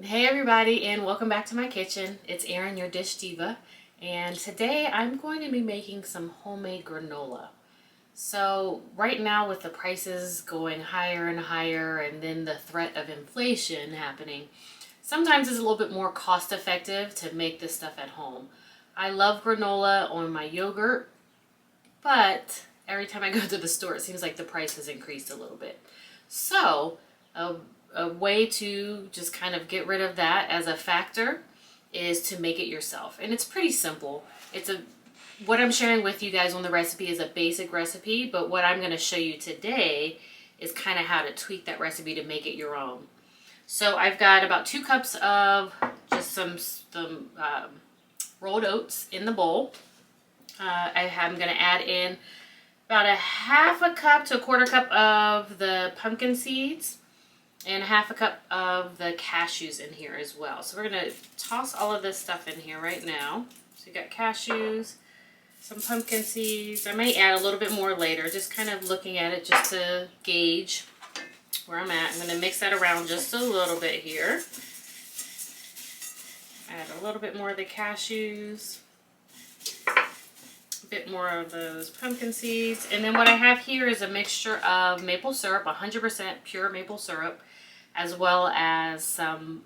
Hey everybody, and welcome back to my kitchen. It's Erin, your dish diva, and today I'm going to be making some homemade granola. So right now, with the prices going higher and higher and then the threat of inflation happening, sometimes it's a little bit more cost effective to make this stuff at home. I love granola on my yogurt, but every time I go to the store it seems like the price has increased a little bit. So a way to just kind of get rid of that as a factor is to make it yourself. And it's pretty simple. What I'm sharing with you guys on the recipe is a basic recipe, but what I'm going to show you today is kind of how to tweak that recipe to make it your own. So I've got about 2 cups of just some rolled oats in the bowl. I'm going to add in about a half a cup to a quarter cup of the pumpkin seeds and half a cup of the cashews in here as well. So we're going to toss all of this stuff in here right now. So you got cashews, some pumpkin seeds. I may add a little bit more later, just kind of looking at it just to gauge where I'm at. I'm going to mix that around just a little bit here. Add a little bit more of the cashews, a bit more of those pumpkin seeds. And then what I have here is a mixture of maple syrup, 100% pure maple syrup, as well as some,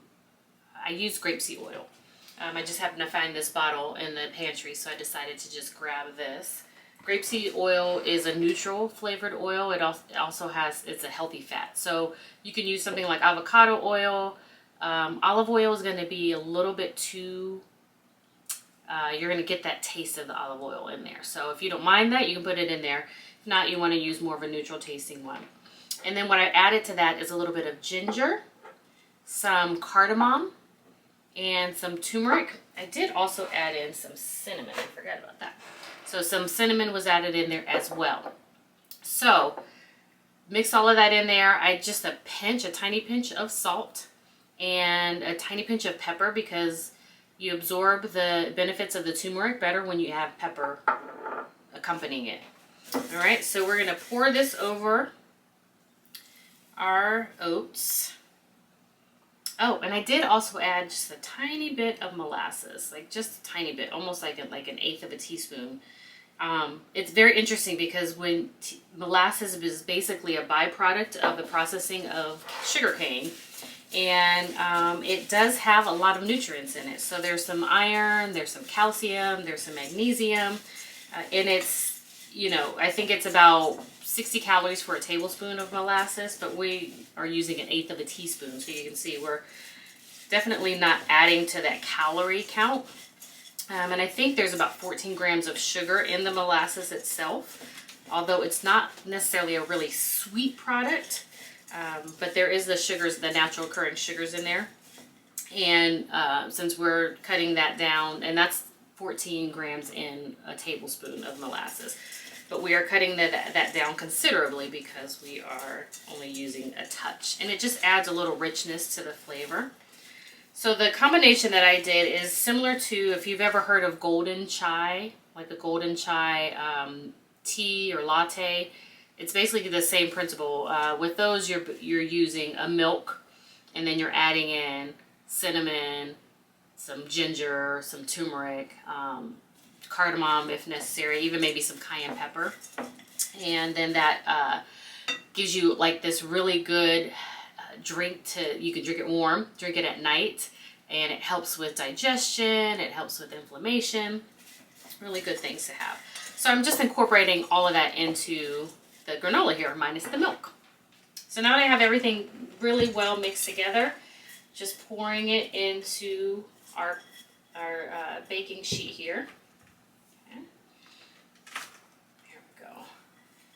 I use grapeseed oil. I just happened to find this bottle in the pantry, so I decided to just grab this. Grapeseed oil is a neutral flavored oil. It also has, it's a healthy fat. So you can use something like avocado oil. Olive oil is going to be a little bit too, you're going to get that taste of the olive oil in there. So if you don't mind that, you can put it in there. If not, you want to use more of a neutral tasting one. And then what I added to that is a little bit of ginger, some cardamom, and some turmeric. I did also add in some cinnamon. I forgot about that. So some cinnamon was added in there as well. So mix all of that in there. I just a tiny pinch of salt and a tiny pinch of pepper, because you absorb the benefits of the turmeric better when you have pepper accompanying it. All right, so we're going to pour this over our oats. Oh, and I did also add just a tiny bit of molasses, like just a tiny bit, almost like an 1/8 of a teaspoon. It's very interesting because when molasses is basically a byproduct of the processing of sugarcane, and it does have a lot of nutrients in it. So there's some iron, there's some calcium, there's some magnesium, and it's, you know, I think it's about 60 calories for a tablespoon of molasses, but we are using 1/8 of a teaspoon. So you can see we're definitely not adding to that calorie count. And I think there's about 14 grams of sugar in the molasses itself, although it's not necessarily a really sweet product. But there is the sugars, the natural occurring sugars in there. And since we're cutting that down, and that's 14 grams in a tablespoon of molasses. But we are cutting that down considerably because we are only using a touch. And it just adds a little richness to the flavor. So the combination that I did is similar to, if you've ever heard of golden chai, like a golden chai tea or latte. It's basically the same principle. With those, you're using a milk, and then you're adding in cinnamon, some ginger, some turmeric, cardamom if necessary, even maybe some cayenne pepper. And then that gives you like this really good drink you can drink it warm, drink it at night, and it helps with digestion, it helps with inflammation. Really good things to have. So I'm just incorporating all of that into the granola here, minus the milk. So now that I have everything really well mixed together, just pouring it into our baking sheet here. Okay. There we go.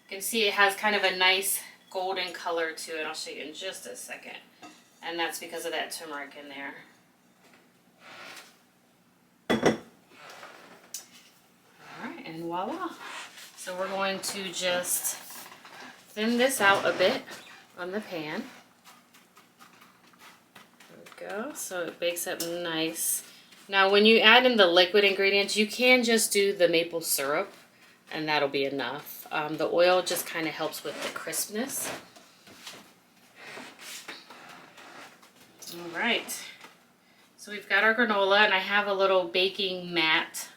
You can see it has kind of a nice golden color to it. I'll show you in just a second. And that's because of that turmeric in there. Alright, and voila. So we're going to just thin this out a bit on the pan. There we go. So it bakes up nice. Now when you add in the liquid ingredients, you can just do the maple syrup, and that'll be enough. The oil just kind of helps with the crispness. All right. So we've got our granola, and I have a little baking mat,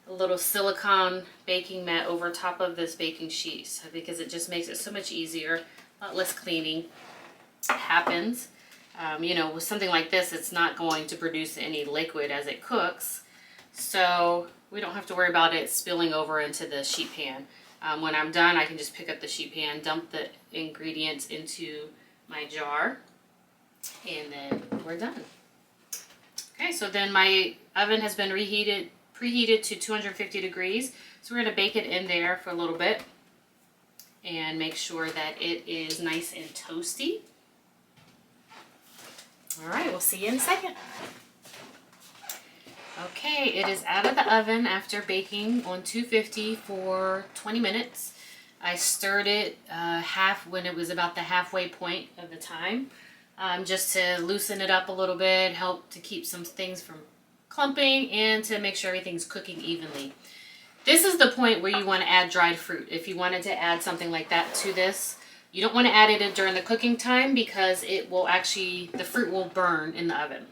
a little silicone baking mat over top of this baking sheet because it just makes it so much easier, a lot less cleaning happens. You know, with something like this, it's not going to produce any liquid as it cooks, so we don't have to worry about it spilling over into the sheet pan. When I'm done, I can just pick up the sheet pan, dump the ingredients into my jar, and then we're done. Okay, so then my oven has been preheated to 250 degrees, so we're going to bake it in there for a little bit and make sure that it is nice and toasty. All right, we'll see you in a second. Okay, it is out of the oven after baking on 250 for 20 minutes. I stirred it when it was about the halfway point of the time, just to loosen it up a little bit, help to keep some things from clumping, and to make sure everything's cooking evenly. This is the point where you want to add dried fruit. If you wanted to add something like that to this, you don't want to add it during the cooking time because it will the fruit will burn in the oven.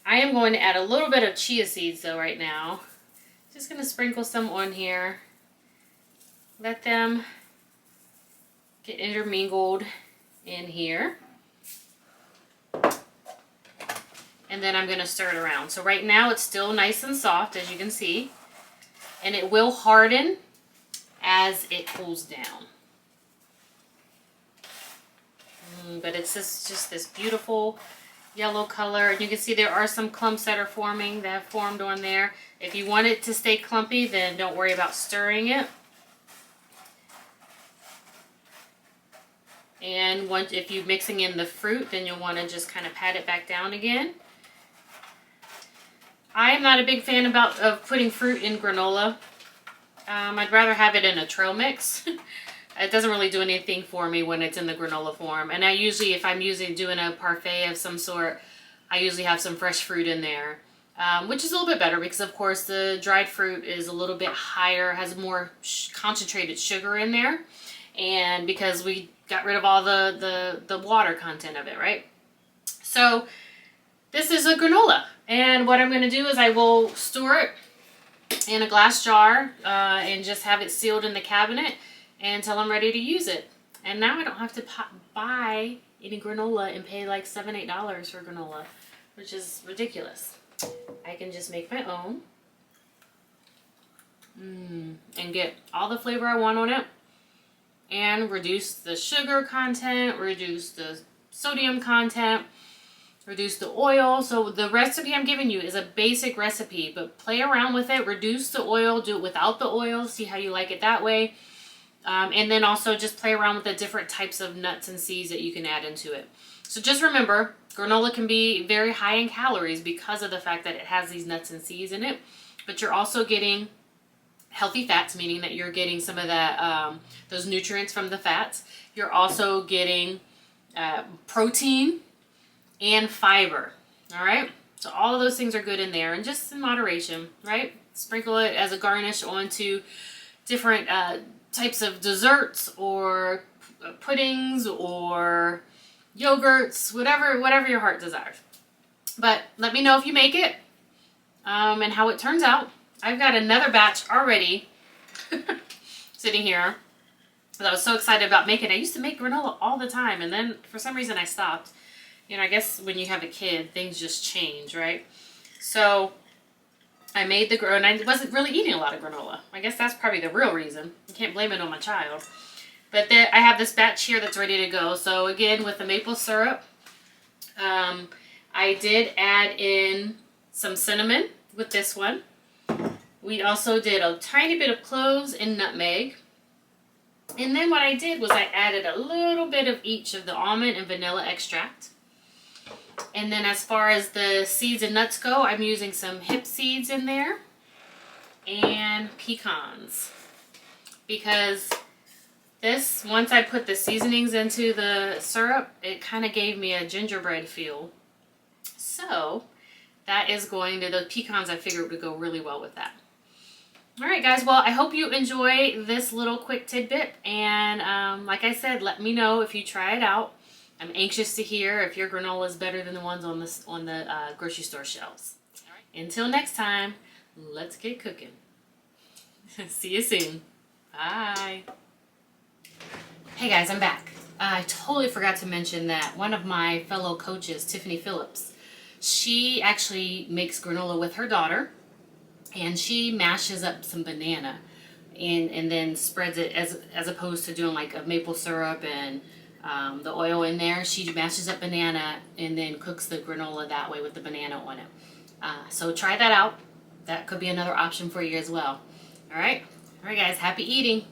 I am going to add a little bit of chia seeds though right now. Just going to sprinkle some on here. Let them get intermingled in here. And then I'm going to stir it around. So right now it's still nice and soft, as you can see. And it will harden as it cools down. But it's just this beautiful yellow color. And you can see there are some clumps that are forming, that have formed on there. If you want it to stay clumpy, then don't worry about stirring it. And if you're mixing in the fruit, then you'll want to just kind of pat it back down again. I am not a big fan of putting fruit in granola. I'd rather have it in a trail mix. It doesn't really do anything for me when it's in the granola form. And I usually, if I'm doing a parfait of some sort, I usually have some fresh fruit in there, which is a little bit better because, of course, the dried fruit is a little bit higher, has more concentrated sugar in there, and because we got rid of all the water content of it, right? So this is a granola, and what I'm going to do is I will store it in a glass jar and just have it sealed in the cabinet until I'm ready to use it. And now I don't have to buy any granola and pay like $7, $8 for granola, which is ridiculous. I can just make my own and get all the flavor I want on it and reduce the sugar content, reduce the sodium content, reduce the oil. So the recipe I'm giving you is a basic recipe, but play around with it, reduce the oil, do it without the oil, see how you like it that way. And then also just play around with the different types of nuts and seeds that you can add into it. So just remember, granola can be very high in calories because of the fact that it has these nuts and seeds in it. But you're also getting healthy fats, meaning that you're getting some of that those nutrients from the fats. You're also getting protein and fiber. All right? So all of those things are good in there, and just in moderation, right? Sprinkle it as a garnish onto different types of desserts or puddings or yogurts, whatever your heart desires. But let me know if you make it and how it turns out. I've got another batch already sitting here because I was so excited about making it. I used to make granola all the time, and then for some reason I stopped. You know, I guess when you have a kid, things just change, right? So I made the granola, and I wasn't really eating a lot of granola. I guess that's probably the real reason. You can't blame it on my child. But then I have this batch here that's ready to go. So again, with the maple syrup, I did add in some cinnamon with this one. We also did a tiny bit of cloves and nutmeg. And then what I did was I added a little bit of each of the almond and vanilla extract. And then as far as the seeds and nuts go, I'm using some hemp seeds in there and pecans. Because this, once I put the seasonings into the syrup, it kind of gave me a gingerbread feel. So that is the pecans I figured would go really well with that. Alright guys, well I hope you enjoy this little quick tidbit. And like I said, let me know if you try it out. I'm anxious to hear if your granola is better than the ones on the grocery store shelves. Until next time, let's get cooking. See you soon. Bye. Hey guys, I'm back. I totally forgot to mention that one of my fellow coaches, Tiffany Phillips, she actually makes granola with her daughter, and she mashes up some banana and then spreads it as opposed to doing like a maple syrup and the oil in there. She mashes up banana and then cooks the granola that way with the banana on it. So try that out. That could be another option for you as well. All right, guys, happy eating.